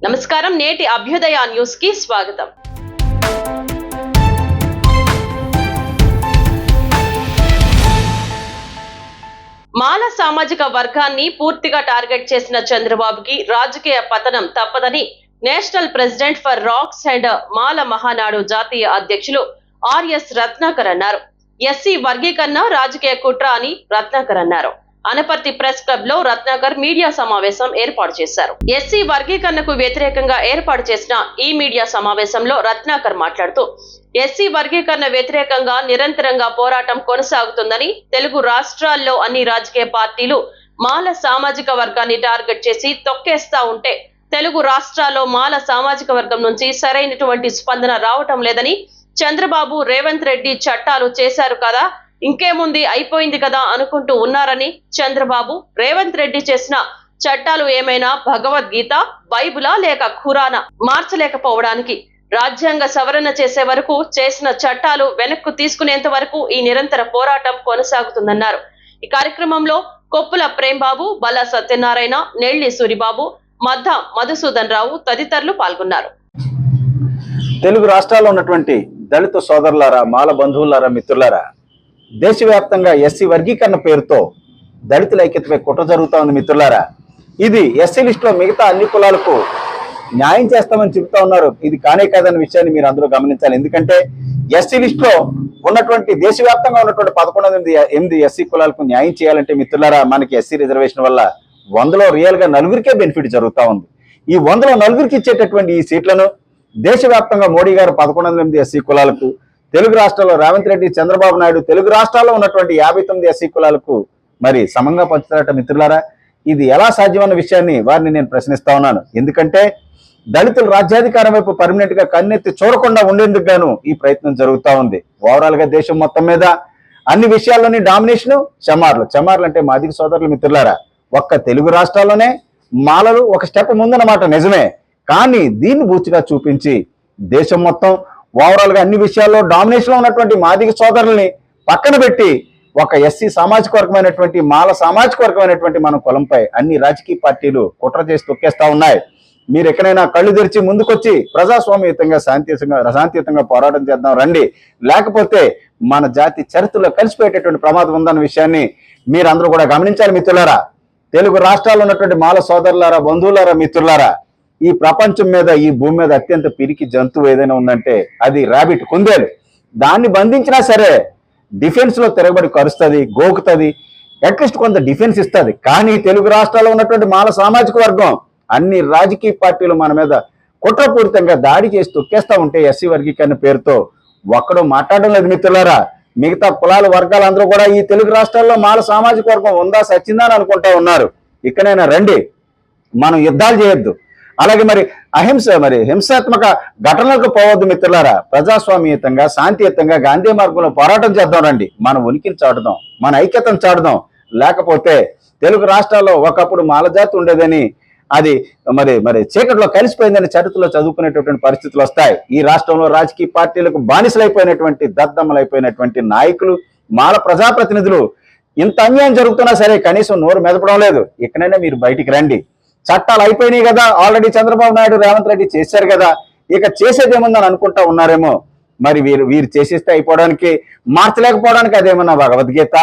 నమస్కారం. నేటి అభ్యుదయ న్యూస్ కి స్వాగతం. మాల సామాజిక వర్గాన్ని పూర్తిగా టార్గెట్ చేసిన చంద్రబాబుకి రాజకీయ పతనం తప్పదని నేషనల్ ప్రెసిడెంట్ ఫర్ రాక్స్ అండ్ మాల మహానాడు జాతీయ అధ్యక్షులు ఆర్ఎస్ రత్నాకర్ అన్నారు. ఎస్సీ వర్గీకరణ రాజకీయ కుట్ర అని రత్నాకర్ అన్నారు. అనపర్తి ప్రెస్ క్లబ్ లో రత్నాకర్ మీడియా సమావేశం ఏర్పాటు చేశారు. ఎస్సీ వర్గీకరణకు వ్యతిరేకంగా ఏర్పాటు చేసిన ఈ మీడియా సమావేశంలో రత్నాకర్ మాట్లాడుతూ ఎస్సీ వర్గీకరణ వ్యతిరేకంగా నిరంతరంగా పోరాటం కొనసాగుతుందని, తెలుగు రాష్ట్రాల్లో అన్ని రాజకీయ పార్టీలు మాల సామాజిక వర్గాన్ని టార్గెట్ చేసి తొక్కేస్తా ఉంటే తెలుగు రాష్ట్రాల్లో మాల సామాజిక వర్గం నుంచి సరైనటువంటి స్పందన రావటం లేదని, చంద్రబాబు రేవంత్ రెడ్డి చట్టాలు చేశారు కదా, ఇంకేముంది అయిపోయింది కదా అనుకుంటూ ఉన్నారని, చంద్రబాబు రేవంత్ రెడ్డి చేసిన చట్టాలు ఏమైనా భగవద్గీత, బైబులా లేక ఖురానా మార్చలేకపోవడానికి రాజ్యాంగ సవరణ చేసే వరకు చేసిన చట్టాలు వెనక్కు తీసుకునేంత వరకు ఈ నిరంతర పోరాటం కొనసాగుతుందన్నారు. ఈ కార్యక్రమంలో కొప్పుల ప్రేమ్బాబు, బల్లా సత్యనారాయణ, నెల్లి సూరిబాబు, మద్ద మధుసూదన్ రావు తదితరులు పాల్గొన్నారు. తెలుగు రాష్ట్రాల్లో ఉన్నటువంటి దళిత సోదరులారా, మాల బంధువులారా, మిత్రులారా, దేశవ్యాప్తంగా ఎస్సీ వర్గీకరణ పేరుతో దళితుల ఐక్యతపై కుట్ర జరుగుతూ ఉంది. మిత్రులారా, ఇది ఎస్సీ లిస్టులో మిగతా అన్ని కులాలకు న్యాయం చేస్తామని చెబుతా ఉన్నారు. ఇది కానే కాదన్న విషయాన్ని మీరు అందరూ గమనించాలి. ఎందుకంటే ఎస్సీ లిస్టులో ఉన్నటువంటి దేశవ్యాప్తంగా ఉన్నటువంటి 11 ఎస్సీ కులాలకు న్యాయం చేయాలంటే మిత్రులారా, మనకి ఎస్సీ రిజర్వేషన్ వల్ల 100లో రియల్గా 4గురికే బెనిఫిట్ జరుగుతూ ఉంది. ఈ 100లో 4గురికి ఇచ్చేటటువంటి ఈ సీట్లను దేశవ్యాప్తంగా మోడీ గారు 11 ఎస్సీ కులాలకు, తెలుగు రాష్ట్రాల్లో రేవంత్ రెడ్డి, చంద్రబాబు నాయుడు తెలుగు రాష్ట్రాల్లో ఉన్నటువంటి 59 ఎస్సీ కులాలకు మరి సమంగా పంచుతారట. మిత్రులారా, ఇది ఎలా సాధ్యమన్న విషయాన్ని వారిని నేను ప్రశ్నిస్తా ఉన్నాను. ఎందుకంటే దళితులు రాజ్యాధికారం వైపు పర్మనెంట్ గా కన్నెత్తి చూడకుండా ఉండేందుకు గాను ఈ ప్రయత్నం జరుగుతూ ఉంది. ఓవరాల్ గా దేశం మొత్తం మీద అన్ని విషయాల్లోని డామినేషన్ చమార్లు అంటే మాదిగ సోదరులు. మిత్రులారా, ఒక్క తెలుగు రాష్ట్రాల్లోనే మాలలు ఒక స్టెప్ ముందన్నమాట, నిజమే. కానీ దీన్ని బూచిగా చూపించి దేశం మొత్తం ఓవరాల్ గా అన్ని విషయాల్లో డామినేషన్ లో ఉన్నటువంటి మాదిగ సోదరుల్ని పక్కన పెట్టి ఒక ఎస్సీ సామాజిక వర్గమైనటువంటి, మాల సామాజిక వర్గమైనటువంటి మన కులంపై అన్ని రాజకీయ పార్టీలు కుట్ర చేసి తొక్కేస్తా ఉన్నాయి. మీరు ఎక్కడైనా కళ్ళు తెరిచి ముందుకొచ్చి ప్రజాస్వామ్యయుతంగా శాంతియుతంగా పోరాటం చేద్దాం రండి, లేకపోతే మన జాతి చరిత్రలో కలిసిపోయేటటువంటి ప్రమాదం ఉందన్న విషయాన్ని మీరందరూ కూడా గమనించాలి. మిత్రులారా, తెలుగు రాష్ట్రాల్లో ఉన్నటువంటి మాల సోదరులారా, బంధువులారా, మిత్రులారా, ఈ ప్రపంచం మీద, ఈ భూమి మీద అత్యంత పిరికి జంతువు ఏదైనా ఉందంటే అది ర్యాబిట్, కుందేలు. దాన్ని బంధించినా సరే డిఫెన్స్ లో తిరగబడి కరుస్తుంది, గోకుతుంది, అట్లీస్ట్ కొంత డిఫెన్స్ ఇస్తుంది. కానీ తెలుగు రాష్ట్రాల్లో ఉన్నటువంటి మాల సామాజిక వర్గం అన్ని రాజకీయ పార్టీలు మన మీద కుట్రపూరితంగా దాడి చేసి తొక్కేస్తా ఉంటే ఎస్సీ వర్గీకరణ పేరుతో ఒక్కడో మాట్లాడడం లేదు. మిత్రులారా, మిగతా కులాల వర్గాలు అందరూ కూడా ఈ తెలుగు రాష్ట్రాల్లో మాల సామాజిక వర్గం ఉందా, సచ్చిందా అని అనుకుంటా ఉన్నారు. ఇక్కడైనా రండి, మనం యుద్ధాలు చేయొద్దు, అలాగే హింసాత్మక ఘటనలకు పోవద్దు. మిత్రులారా, ప్రజాస్వామ్యయుతంగా శాంతియుతంగా గాంధీ మార్గంలో పోరాటం చేద్దాం రండి. మన ఉనికిని చాటుదాం, మన ఐక్యతను చాటుదాం. లేకపోతే తెలుగు రాష్ట్రాల్లో ఒకప్పుడు మాలజాతి ఉండేదని, అది మరి చీకట్లో కలిసిపోయిందని చరిత్రలో చదువుకునేటటువంటి పరిస్థితులు వస్తాయి. ఈ రాష్ట్రంలో రాజకీయ పార్టీలకు బానిసలైపోయినటువంటి, దద్దమ్మలైపోయినటువంటి నాయకులు, మాల ప్రజాప్రతినిధులు ఇంత అన్యాయం జరుగుతున్నా సరే కనీసం నోరు మెదపడం లేదు. ఇక్కడైనా మీరు బయటికి రండి. చట్టాలు అయిపోయినాయి కదా, ఆల్రెడీ చంద్రబాబు నాయుడు, రేవంత్ రెడ్డి చేశారు కదా, ఇక చేసేదేముందని అనుకుంటా ఉన్నారేమో. మరి వీరు చేసేస్తే అయిపోవడానికి, మార్చలేకపోవడానికి అదేమన్నా భగవద్గీత,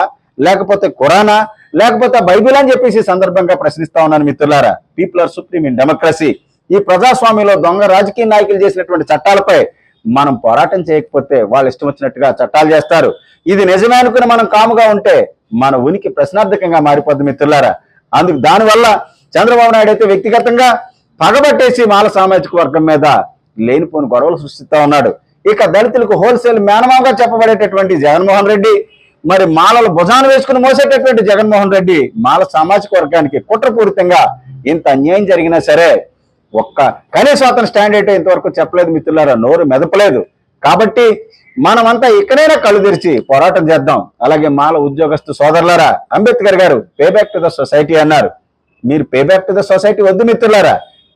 లేకపోతే ఖురానా, లేకపోతే బైబిల్ అని చెప్పేసి సందర్భంగా ప్రశ్నిస్తా ఉన్నాను. మిత్రులారా, people are supreme in democracy. ఈ ప్రజాస్వామ్యంలో దొంగ రాజకీయ నాయకులు చేసినటువంటి చట్టాలపై మనం పోరాటం చేయకపోతే వాళ్ళు ఇష్టం వచ్చినట్టుగా చట్టాలు చేస్తారు. ఇది నిజమే అనుకుని మనం కాముగా ఉంటే మన ఉనికి ప్రశ్నార్థకంగా మారిపోద్ది. మిత్రులారా, దానివల్ల చంద్రబాబు నాయుడు అయితే వ్యక్తిగతంగా పగబట్టేసి మాల సామాజిక వర్గం మీద లేనిపోని గొడవలు సృష్టిస్తా ఉన్నాడు. ఇక దళితులకు హోల్సేల్ మేనమాగా చెప్పబడేటటువంటి జగన్మోహన్ రెడ్డి, మరి మాలలు భుజాన్ని వేసుకుని మోసేటటువంటి జగన్మోహన్ రెడ్డి మాల సామాజిక వర్గానికి కుట్రపూరితంగా ఇంత అన్యాయం జరిగినా సరే ఒక్క కనీసం అతని స్టాండ్ అయితే ఇంతవరకు చెప్పలేదు. మిత్రులారా, నోరు మెదపలేదు. కాబట్టి మనమంతా ఇక్కడైనా కళ్ళు తెరిచి పోరాటం చేద్దాం. అలాగే మాల ఉద్యోగస్తు సోదరులారా, Ambedkar garu pay back to the society అన్నారు. మీరు pay back to the society వద్దు మిత్రులారా,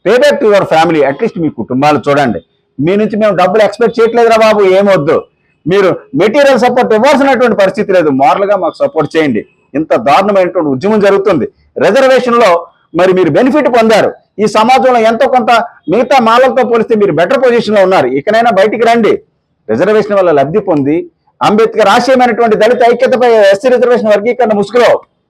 pay back to your family. At least మీ కుటుంబాలు చూడండి. మీ నుంచి మేము డబ్బులు ఎక్స్పెక్ట్ చేయట్లేదురా బాబు, ఏమొద్దు, మీరు మెటీరియల్ సపోర్ట్ ఇవ్వాల్సినటువంటి పరిస్థితి లేదు, మోరల్ గా మాకు సపోర్ట్ చేయండి. ఇంత దారుణమైనటువంటి ఉద్యమం జరుగుతుంది. రిజర్వేషన్ లో మరి మీరు బెనిఫిట్ పొందారు, ఈ సమాజంలో ఎంతో కొంత మిగతా మాలలతో పోలిస్తే మీరు బెటర్ పొజిషన్ లో ఉన్నారు. ఇకనైనా బయటికి రండి. రిజర్వేషన్ వల్ల లబ్ధి పొంది అంబేద్కర్ ఆశయమైనటువంటి దళిత ఐక్యతపై ఎస్సీ రిజర్వేషన్ వర్గీకరణ ముసుగులో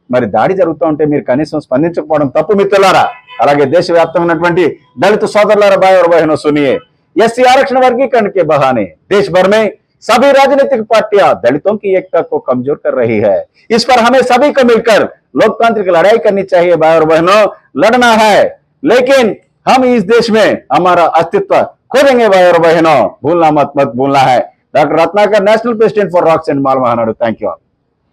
మరి దాడి జరుగుతూ ఉంటే మీరు కనీసం స్పందించకపోవడం తప్పు మిత్రులారా. అలాగే దేశవ్యాప్తంగా ఉన్నటువంటి దళిత సోదరులారా, भाई और बहनों सुनिए, एससी आरक्षण वर्गीकरण के बहाने देश भर में सभी राजनीतिक पार्टियां दलितों की एकता को कमजोर कर रही है। इस पर हमें सभी को मिलकर लोकतांत्रिक लड़ाई करनी चाहिए। भाई और बहनों, लड़ना है, लेकिन हम इस देश में हमारा अस्तित्व खो देंगे। भाई और बहनों, भूलना मत भूलना है। Doctor Ratnakar, national president for rocks and mall Mahanadu. Thank you.